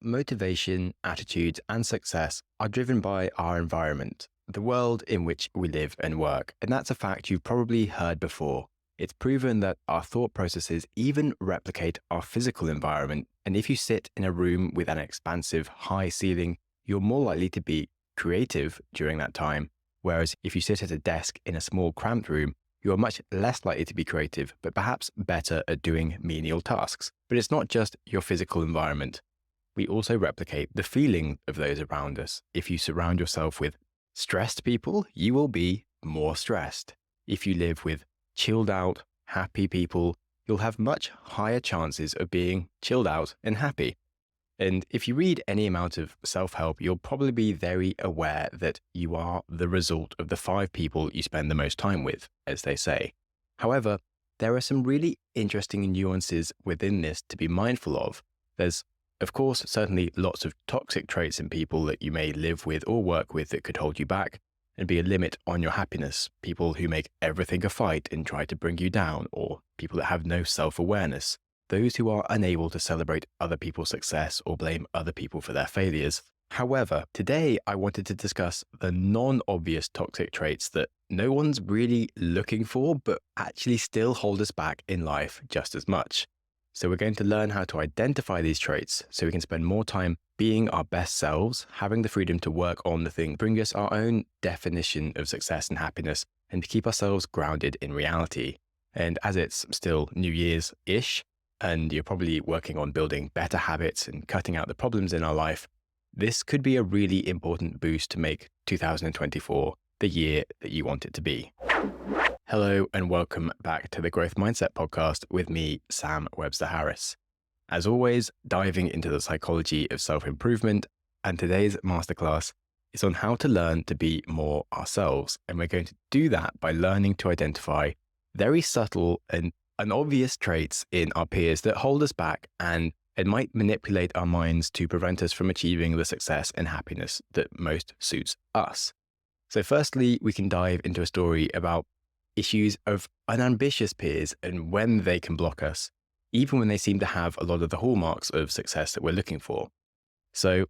motivation, attitudes, and success are driven by our environment, the world in which we live and work. And that's a fact you've probably heard before. It's proven that our thought processes even replicate our physical environment. And if you sit in a room with an expansive, high ceiling, you're more likely to be creative during that time. Whereas if you sit at a desk in a small, cramped room, you are much less likely to be creative, but perhaps better at doing menial tasks. But it's not just your physical environment. We also replicate the feeling of those around us. If you surround yourself with stressed people, you will be more stressed. If you live with chilled out, happy people, you'll have much higher chances of being chilled out and happy. And if you read any amount of self-help, you'll probably be very aware that you are the result of the 5 people you spend the most time with, as they say. However, there are some really interesting nuances within this to be mindful of. There's, of course, certainly lots of toxic traits in people that you may live with or work with that could hold you back and be a limit on your happiness. People who make everything a fight and try to bring you down, or people that have no self-awareness. Those who are unable to celebrate other people's success or blame other people for their failures. However, today I wanted to discuss the non-obvious toxic traits that no one's really looking for, but actually still hold us back in life just as much. So we're going to learn how to identify these traits so we can spend more time being our best selves, having the freedom to work on the thing, bring us our own definition of success and happiness, and to keep ourselves grounded in reality. And as it's still New Year's-ish, and you're probably working on building better habits and cutting out the problems in our life, this could be a really important boost to make 2024 the year that you want it to be. Hello and welcome back to the Growth Mindset Podcast with me, Sam Webster Harris. As always, diving into the psychology of self-improvement, and today's masterclass is on how to learn to be more ourselves. And we're going to do that by learning to identify very subtle and obvious traits in our peers that hold us back and it might manipulate our minds to prevent us from achieving the success and happiness that most suits us. So firstly, we can dive into a story about issues of unambitious peers and when they can block us, even when they seem to have a lot of the hallmarks of success that we're looking for. So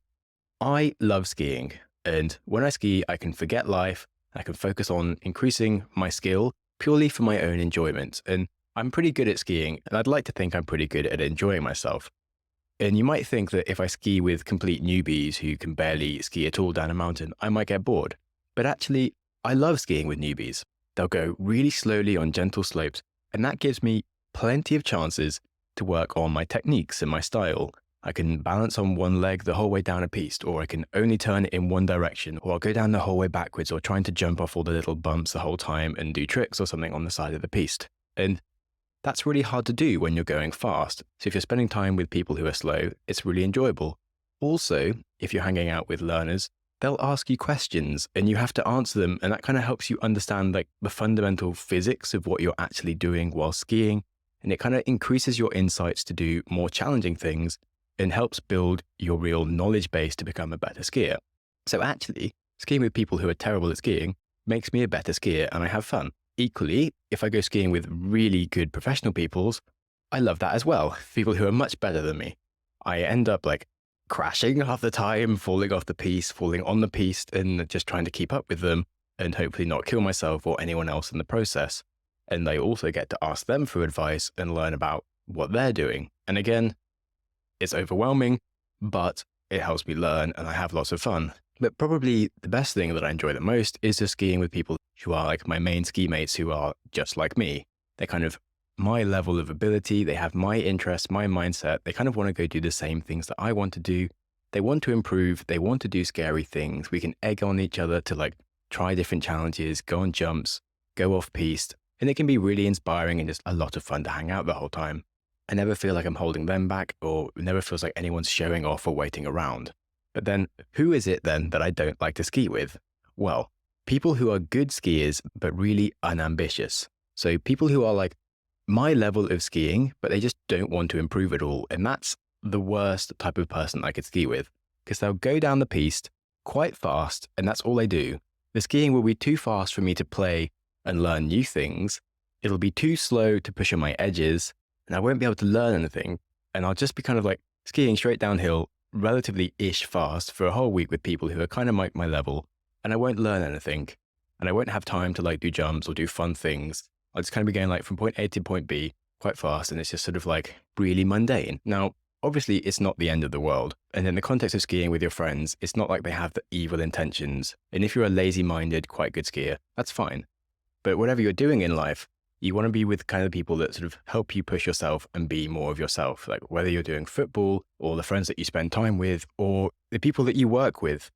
I love skiing, and when I ski, I can forget life. I can focus on increasing my skill purely for my own enjoyment. And I'm pretty good at skiing, and I'd like to think I'm pretty good at enjoying myself. And you might think that if I ski with complete newbies who can barely ski at all down a mountain, I might get bored. But actually, I love skiing with newbies. They'll go really slowly on gentle slopes, and that gives me plenty of chances to work on my techniques and my style. I can balance on one leg the whole way down a piste, or I can only turn it in one direction, or I'll go down the whole way backwards, or trying to jump off all the little bumps the whole time and do tricks or something on the side of the piste. And that's really hard to do when you're going fast. So if you're spending time with people who are slow, it's really enjoyable. Also, if you're hanging out with learners, they'll ask you questions and you have to answer them. And that kind of helps you understand like the fundamental physics of what you're actually doing while skiing. And it kind of increases your insights to do more challenging things and helps build your real knowledge base to become a better skier. So actually, skiing with people who are terrible at skiing makes me a better skier and I have fun. Equally, if I go skiing with really good professional peoples, I love that as well. People who are much better than me. I end up like crashing half the time, falling off the piste, falling on the piste, and just trying to keep up with them and hopefully not kill myself or anyone else in the process. And I also get to ask them for advice and learn about what they're doing. And again, it's overwhelming, but it helps me learn and I have lots of fun. But probably the best thing that I enjoy the most is just skiing with people who are like my main ski mates who are just like me. They're kind of my level of ability. They have my interests, my mindset. They kind of want to go do the same things that I want to do. They want to improve. They want to do scary things. We can egg on each other to like try different challenges, go on jumps, go off piste. And it can be really inspiring and just a lot of fun to hang out the whole time. I never feel like I'm holding them back or it never feels like anyone's showing off or waiting around. But then who is it then that I don't like to ski with? Well, people who are good skiers, but really unambitious. So people who are like my level of skiing, but they just don't want to improve at all. And that's the worst type of person I could ski with because they'll go down the piste quite fast and that's all they do. The skiing will be too fast for me to play and learn new things. It'll be too slow to push on my edges and I won't be able to learn anything. And I'll just be kind of like skiing straight downhill relatively-ish fast for a whole week with people who are kind of like my level, and I won't learn anything, and I won't have time to like do jumps or do fun things. I'll just kind of be going like from point A to point B quite fast, and it's just sort of like really mundane. Now, obviously, it's not the end of the world. And in the context of skiing with your friends, it's not like they have the evil intentions. And if you're a lazy-minded, quite good skier, that's fine. But whatever you're doing in life, you want to be with kind of people that sort of help you push yourself and be more of yourself. Like whether you're doing football or the friends that you spend time with or the people that you work with.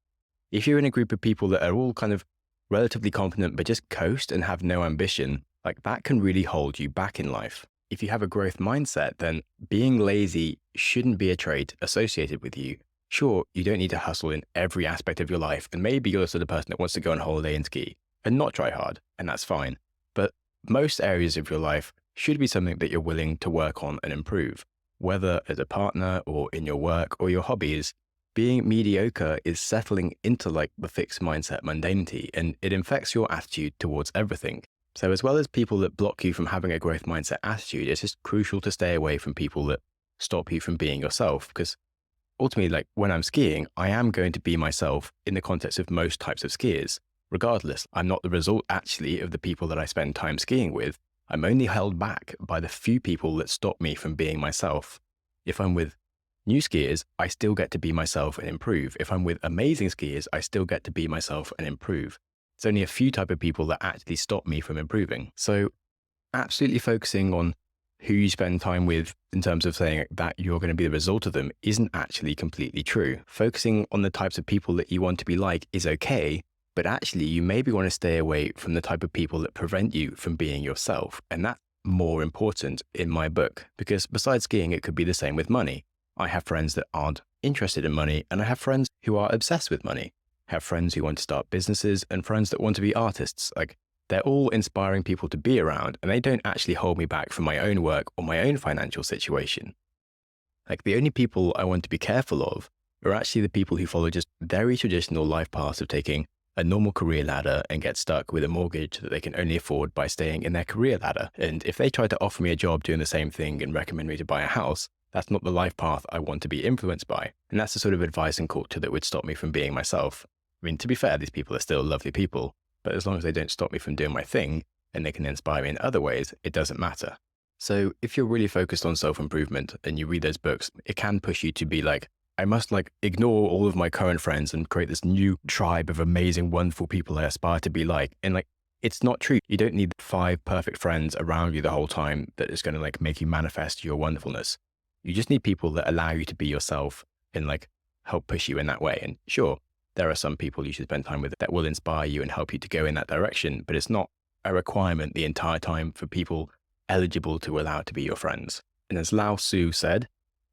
If you're in a group of people that are all kind of relatively confident but just coast and have no ambition, like that can really hold you back in life. If you have a growth mindset, then being lazy shouldn't be a trait associated with you. Sure, you don't need to hustle in every aspect of your life, and maybe you're the sort of person that wants to go on holiday and ski and not try hard, and that's fine. But most areas of your life should be something that you're willing to work on and improve, whether as a partner or in your work or your hobbies. Being mediocre is settling into like the fixed mindset mundanity, and it infects your attitude towards everything. So as well as people that block you from having a growth mindset attitude, it's just crucial to stay away from people that stop you from being yourself. Because ultimately, like when I'm skiing, I am going to be myself in the context of most types of skiers. Regardless, I'm not the result actually of the people that I spend time skiing with. I'm only held back by the few people that stop me from being myself. If I'm with new skiers, I still get to be myself and improve. If I'm with amazing skiers, I still get to be myself and improve. It's only a few type of people that actually stop me from improving. So absolutely focusing on who you spend time with in terms of saying that you're going to be the result of them isn't actually completely true. Focusing on the types of people that you want to be like is okay, but actually you maybe want to stay away from the type of people that prevent you from being yourself. And that's more important in my book, because besides skiing, it could be the same with money. I have friends that aren't interested in money, and I have friends who are obsessed with money. I have friends who want to start businesses and friends that want to be artists. Like they're all inspiring people to be around, and they don't actually hold me back from my own work or my own financial situation. Like the only people I want to be careful of are actually the people who follow just very traditional life paths of taking a normal career ladder and get stuck with a mortgage that they can only afford by staying in their career ladder. And if they try to offer me a job doing the same thing and recommend me to buy a house, that's not the life path I want to be influenced by. And that's the sort of advice and culture that would stop me from being myself. I mean, to be fair, these people are still lovely people, but as long as they don't stop me from doing my thing and they can inspire me in other ways, it doesn't matter. So if you're really focused on self-improvement and you read those books, it can push you to be like, I must like ignore all of my current friends and create this new tribe of amazing, wonderful people I aspire to be like. And like, it's not true. You don't need 5 perfect friends around you the whole time that is going to like make you manifest your wonderfulness. You just need people that allow you to be yourself and like help push you in that way. And sure, there are some people you should spend time with that will inspire you and help you to go in that direction, but it's not a requirement the entire time for people eligible to allow to be your friends. And as Lao Tzu said,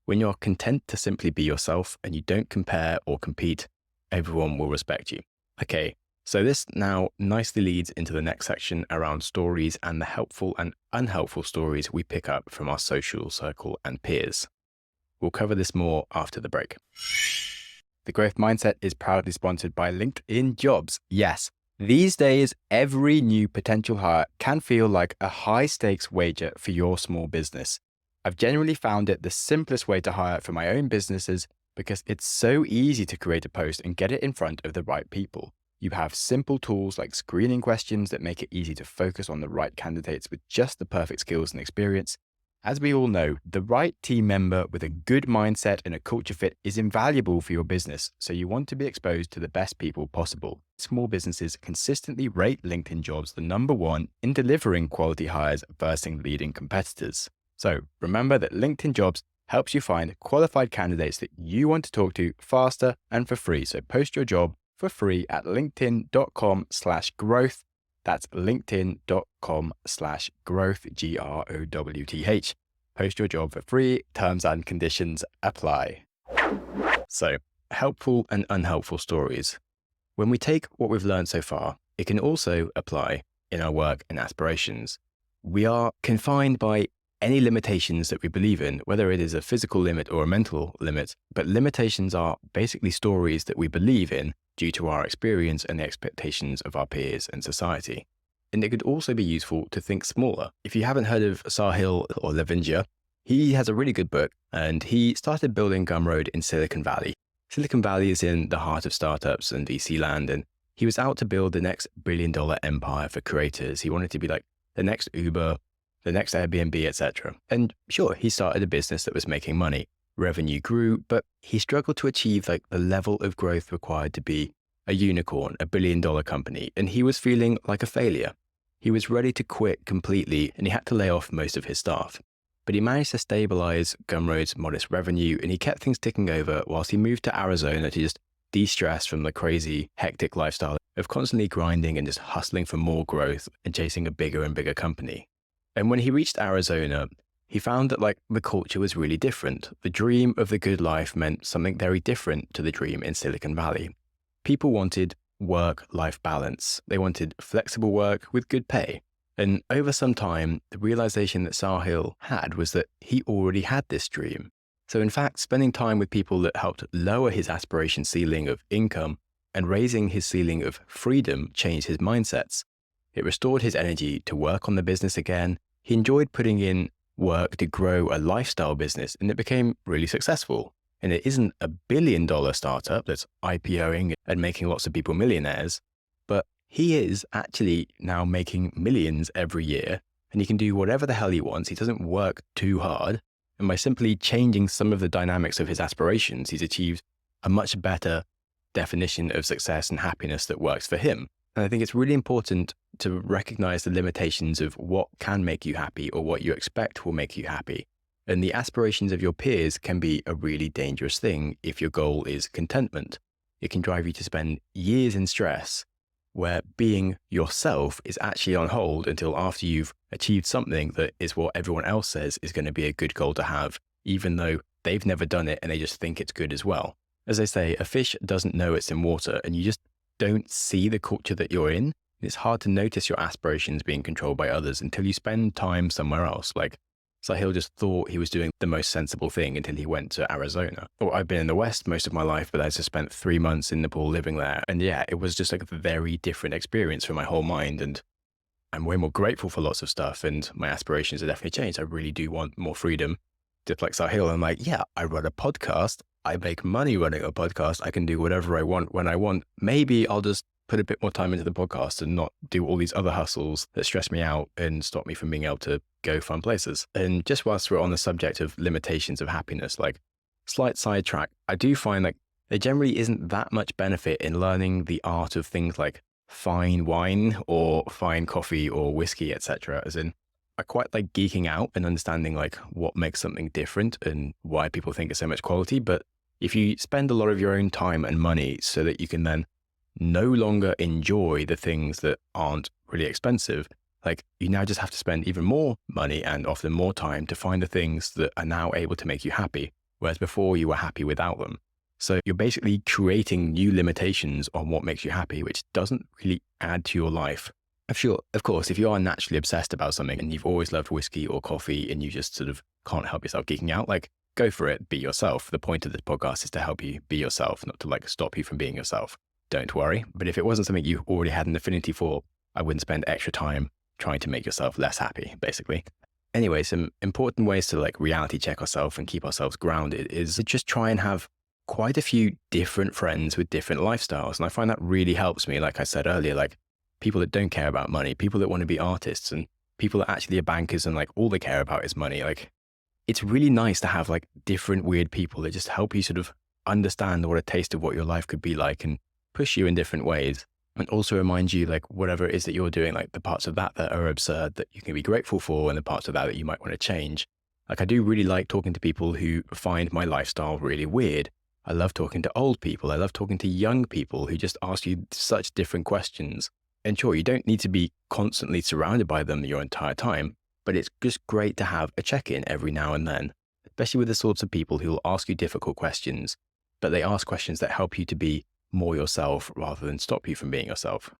when you're content to simply be yourself and you don't compare or compete, everyone will respect you. Okay, so this now nicely leads into the next section around stories and the helpful and unhelpful stories we pick up from our social circle and peers. We'll cover this more after the break. The Growth Mindset is proudly sponsored by LinkedIn Jobs. Yes, these days, every new potential hire can feel like a high-stakes wager for your small business. I've generally found it the simplest way to hire for my own businesses because it's so easy to create a post and get it in front of the right people. You have simple tools like screening questions that make it easy to focus on the right candidates with just the perfect skills and experience. As we all know, the right team member with a good mindset and a culture fit is invaluable for your business, so you want to be exposed to the best people possible. Small businesses consistently rate LinkedIn Jobs the #1 in delivering quality hires versus leading competitors. So remember that LinkedIn Jobs helps you find qualified candidates that you want to talk to faster and for free. So post your job for free at linkedin.com/growth. That's linkedin.com/growth, GROWTH. Post your job for free. Terms and conditions apply. So, helpful and unhelpful stories. When we take what we've learned so far, it can also apply in our work and aspirations. We are confined by any limitations that we believe in, whether it is a physical limit or a mental limit, but limitations are basically stories that we believe in due to our experience and the expectations of our peers and society. And it could also be useful to think smaller. If you haven't heard of Sahil or Lavinia, He has a really good book, and he started building Gumroad in Silicon Valley. Silicon Valley is in the heart of startups and VC land, and he was out to build the next billion-dollar empire for creators. He wanted to be like the next Uber, the next Airbnb, etc. And sure, he started a business that was making money. Revenue grew, but he struggled to achieve like the level of growth required to be a unicorn, a billion-dollar company, and he was feeling like a failure. He was ready to quit completely, and he had to lay off most of his staff. But he managed to stabilize Gumroad's modest revenue, and he kept things ticking over whilst he moved to Arizona to just de-stress from the crazy, hectic lifestyle of constantly grinding and just hustling for more growth and chasing a bigger and bigger company. And when he reached Arizona, he found that like the culture was really different. The dream of the good life meant something very different to the dream in Silicon Valley. People wanted work-life balance. They wanted flexible work with good pay. And over some time, the realization that Sahil had was that he already had this dream. So in fact, spending time with people that helped lower his aspiration ceiling of income and raising his ceiling of freedom changed his mindsets. It restored his energy to work on the business again. He enjoyed putting in work to grow a lifestyle business, and it became really successful. And it isn't a billion-dollar startup that's IPOing and making lots of people millionaires, but he is actually now making millions every year, and he can do whatever the hell he wants. He doesn't work too hard. And by simply changing some of the dynamics of his aspirations, he's achieved a much better definition of success and happiness that works for him. And I think it's really important to recognize the limitations of what can make you happy or what you expect will make you happy. And the aspirations of your peers can be a really dangerous thing if your goal is contentment. It can drive you to spend years in stress where being yourself is actually on hold until after you've achieved something that is what everyone else says is going to be a good goal to have, even though they've never done it and they just think it's good as well. As they say, a fish doesn't know it's in water, and you just don't see the culture that you're in. It's hard to notice your aspirations being controlled by others until you spend time somewhere else. Like Sahil just thought he was doing the most sensible thing until he went to Arizona. Or I've been in the West most of my life, but I just spent 3 months in Nepal living there. And yeah, it was just like a very different experience for my whole mind. And I'm way more grateful for lots of stuff. And my aspirations have definitely changed. I really do want more freedom. Just like Sahil, I'm like, yeah, I run a podcast. I make money running a podcast. I can do whatever I want when I want. Maybe I'll just put a bit more time into the podcast and not do all these other hustles that stress me out and stop me from being able to go fun places. And just whilst we're on the subject of limitations of happiness, like slight sidetrack, I do find like there generally isn't that much benefit in learning the art of things like fine wine or fine coffee or whiskey, etc. As in, I quite like geeking out and understanding like what makes something different and why people think it's so much quality. But if you spend a lot of your own time and money so that you can then no longer enjoy the things that aren't really expensive, like you now just have to spend even more money and often more time to find the things that are now able to make you happy, whereas before you were happy without them. So you're basically creating new limitations on what makes you happy, which doesn't really add to your life. Sure, of course, if you are naturally obsessed about something and you've always loved whiskey or coffee and you just sort of can't help yourself geeking out, like go for it, be yourself. The point of this podcast is to help you be yourself, not to like stop you from being yourself. Don't worry. But if it wasn't something you already had an affinity for, I wouldn't spend extra time trying to make yourself less happy, basically. Anyway, some important ways to like reality check ourselves and keep ourselves grounded is to just try and have quite a few different friends with different lifestyles. And I find that really helps me. Like I said earlier, like people that don't care about money, people that want to be artists, and people that actually are bankers and like all they care about is money. Like it's really nice to have like different weird people that just help you sort of understand what a taste of what your life could be like and push you in different ways, and also remind you like whatever it is that you're doing, like the parts of that that are absurd that you can be grateful for and the parts of that that you might want to change. Like I do really like talking to people who find my lifestyle really weird. I love talking to old people. I love talking to young people who just ask you such different questions. And sure, you don't need to be constantly surrounded by them your entire time, but it's just great to have a check-in every now and then, especially with the sorts of people who will ask you difficult questions, but they ask questions that help you to be more yourself rather than stop you from being yourself.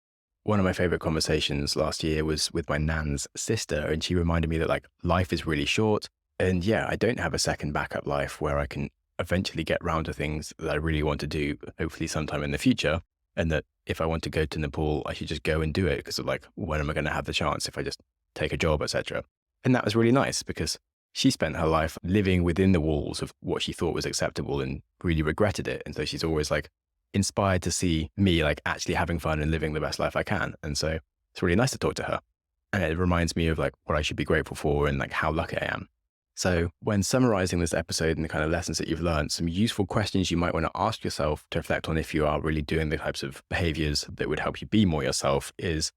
One of my favorite conversations last year was with my nan's sister, and she reminded me that like life is really short. And yeah, I don't have a second backup life where I can eventually get round to things that I really want to do, hopefully sometime in the future. And that if I want to go to Nepal, I should just go and do it because of like, when am I going to have the chance if I just take a job, etc. And that was really nice because she spent her life living within the walls of what she thought was acceptable and really regretted it. And so she's always like inspired to see me like actually having fun and living the best life I can. And so it's really nice to talk to her. And it reminds me of like what I should be grateful for and like how lucky I am. So when summarizing this episode and the kind of lessons that you've learned, some useful questions you might want to ask yourself to reflect on if you are really doing the types of behaviors that would help you be more yourself is,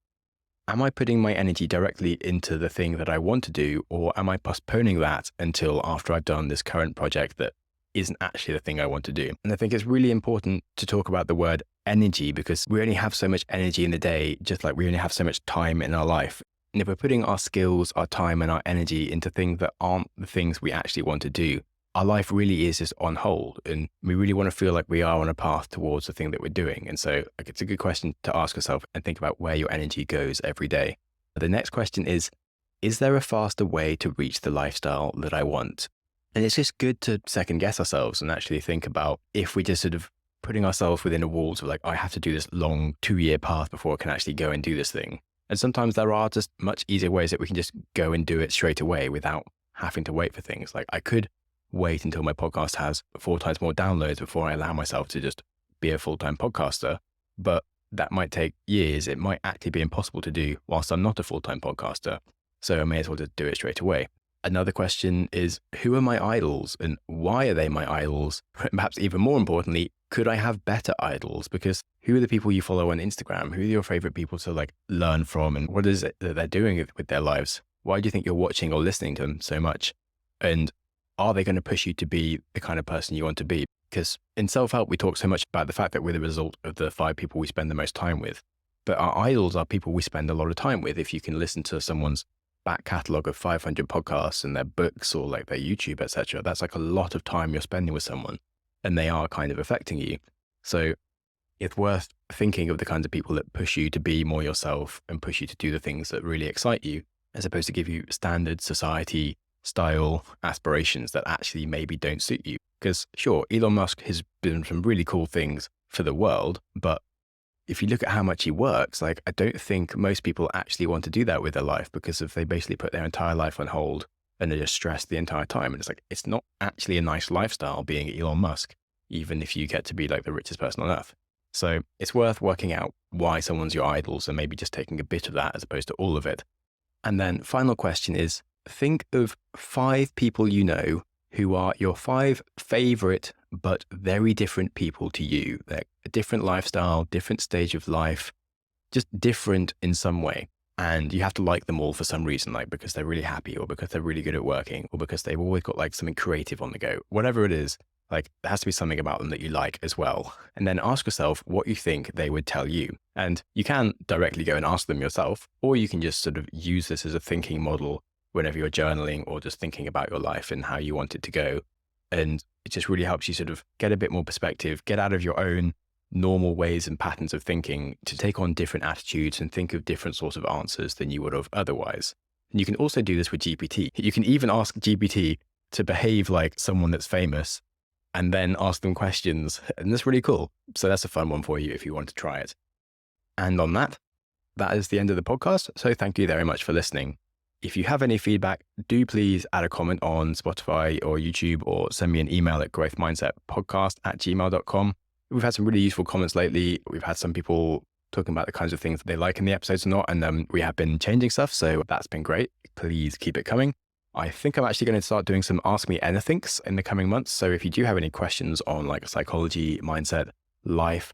am I putting my energy directly into the thing that I want to do, or am I postponing that until after I've done this current project that isn't actually the thing I want to do? And I think it's really important to talk about the word energy, because we only have so much energy in the day, just like we only have so much time in our life. And if we're putting our skills, our time and our energy into things that aren't the things we actually want to do, our life really is just on hold. And we really want to feel like we are on a path towards the thing that we're doing. And so like, it's a good question to ask yourself and think about where your energy goes every day. The next question is there a faster way to reach the lifestyle that I want? And it's just good to second guess ourselves and actually think about if we just sort of putting ourselves within the walls of like, I have to do this long 2-year path before I can actually go and do this thing. And sometimes there are just much easier ways that we can just go and do it straight away without having to wait for things. Like I could wait until my podcast has 4 times more downloads before I allow myself to just be a full-time podcaster. But that might take years. It might actually be impossible to do whilst I'm not a full-time podcaster. So I may as well just do it straight away. Another question is, who are my idols and why are they my idols? Perhaps even more importantly, could I have better idols? Because who are the people you follow on Instagram? Who are your favorite people to like learn from? And what is it that they're doing with their lives? Why do you think you're watching or listening to them so much? And are they going to push you to be the kind of person you want to be? Because in self-help, we talk so much about the fact that we're the result of the 5 people we spend the most time with. But our idols are people we spend a lot of time with. If you can listen to someone's back catalogue of 500 podcasts and their books or like their YouTube, etc., that's like a lot of time you're spending with someone and they are kind of affecting you. So it's worth thinking of the kinds of people that push you to be more yourself and push you to do the things that really excite you, as opposed to give you standard society style aspirations that actually maybe don't suit you. Because sure, Elon Musk has done some really cool things for the world, but if you look at how much he works, like I don't think most people actually want to do that with their life, because if they basically put their entire life on hold and they're just stressed the entire time. And it's like, it's not actually a nice lifestyle being Elon Musk, even if you get to be like the richest person on earth. So it's worth working out why someone's your idols and maybe just taking a bit of that as opposed to all of it. And then final question is, think of 5 people you know who are your 5 favorite but very different people to you. They're a different lifestyle, different stage of life, just different in some way. And you have to like them all for some reason, like because they're really happy or because they're really good at working or because they've always got like something creative on the go. Whatever it is, like there has to be something about them that you like as well. And then ask yourself what you think they would tell you. And you can directly go and ask them yourself, or you can just sort of use this as a thinking model whenever you're journaling or just thinking about your life and how you want it to go. And it just really helps you sort of get a bit more perspective, get out of your own normal ways and patterns of thinking to take on different attitudes and think of different sorts of answers than you would have otherwise. And you can also do this with GPT. You can even ask GPT to behave like someone that's famous and then ask them questions. And that's really cool. So that's a fun one for you if you want to try it. And on that, that is the end of the podcast. So thank you very much for listening. If you have any feedback, do please add a comment on Spotify or YouTube or send me an email at growthmindsetpodcast@gmail.com. We've had some really useful comments lately. We've had some people talking about the kinds of things that they like in the episodes or not. And we have been changing stuff. So that's been great. Please keep it coming. I think I'm actually going to start doing some Ask Me Anythings in the coming months. So if you do have any questions on like psychology, mindset, life,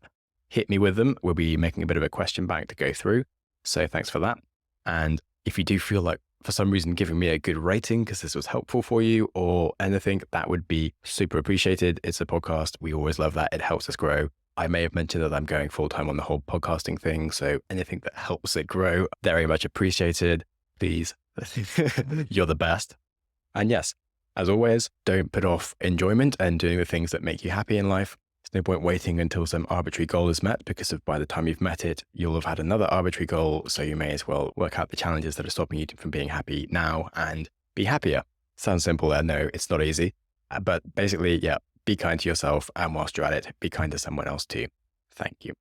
hit me with them. We'll be making a bit of a question bank to go through. So thanks for that. And if you do feel like for some reason giving me a good rating because this was helpful for you or anything, that would be super appreciated. It's a podcast. We always love that. It helps us grow. I may have mentioned that I'm going full-time on the whole podcasting thing. So anything that helps it grow, very much appreciated. Please, you're the best. And yes, as always, don't put off enjoyment and doing the things that make you happy in life. There's no point waiting until some arbitrary goal is met, because by the time you've met it, you'll have had another arbitrary goal. So you may as well work out the challenges that are stopping you from being happy now and be happier. Sounds simple. No, it's not easy. But basically, yeah, be kind to yourself. And whilst you're at it, be kind to someone else too. Thank you.